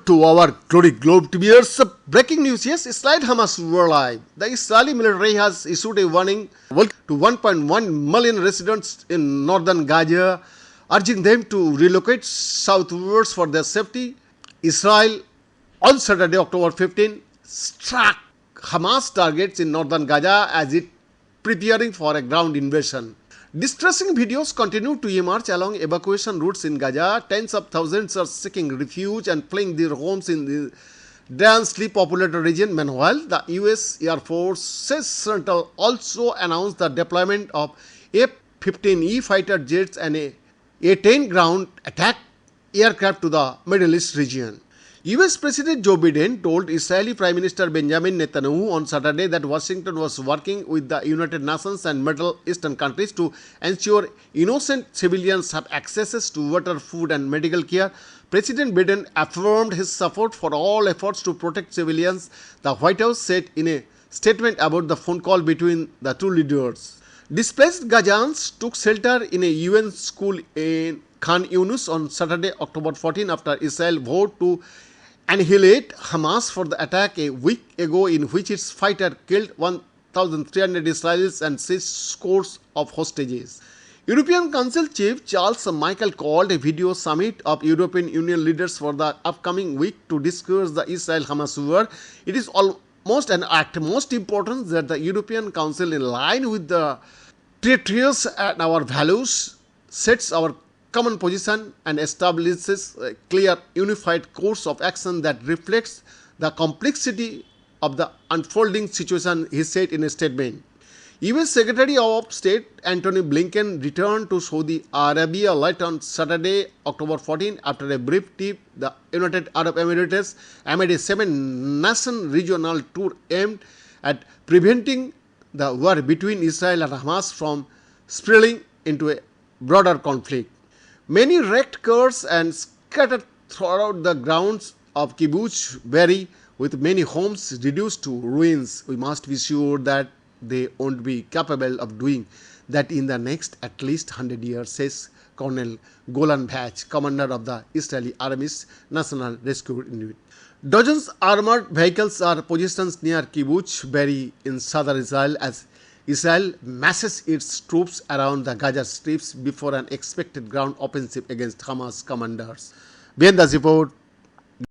to our Glory Globe TVers. Breaking news, yes, Israel Hamas war live. The Israeli military has issued a warning to 1.1 million residents in northern Gaza, urging them to relocate southwards for their safety. Israel on Saturday, October 15, struck Hamas targets in northern Gaza as it preparing for a ground invasion. Distressing videos continue to emerge along evacuation routes in Gaza. Tens of thousands are seeking refuge and fleeing their homes in the densely populated region. Meanwhile, the US Air Force's Central also announced the deployment of F-15E fighter jets and a A-10 ground attack aircraft to the Middle East region. US President Joe Biden told Israeli Prime Minister Benjamin Netanyahu on Saturday that Washington was working with the United Nations and Middle Eastern countries to ensure innocent civilians have access to water, food and medical care. President Biden affirmed his support for all efforts to protect civilians, the White House said in a statement about the phone call between the two leaders. Displaced Gazans took shelter in a UN school in Khan Yunus on Saturday, October 14, after Israel vowed to annihilate Hamas for the attack a week ago, in which its fighter killed 1,300 Israelis and seized scores of hostages. European Council Chief Charles Michel called a video summit of European Union leaders for the upcoming week to discuss the Israel-Hamas war. It is almost an act most important that the European Council, in line with the treaties and our values, sets our common position and establishes a clear unified course of action that reflects the complexity of the unfolding situation, he said in a statement. US Secretary of State Antony Blinken returned to Saudi Arabia late on Saturday, October 14, after a brief trip the United Arab Emirates amid a 7-nation regional tour aimed at preventing the war between Israel and Hamas from spiraling into a broader conflict. Many wrecked cars and scattered throughout the grounds of Kibbutz Be'eri, with many homes reduced to ruins. We must be sure that they won't be capable of doing that in the next at least 100 years, says Colonel Golan Bach, commander of the Israeli Army's National Rescue Unit. Dozens armored vehicles are positioned near Kibbutz Be'eri in southern Israel as Israel masses its troops around the Gaza strips before an expected ground offensive against Hamas commanders. Behind the report,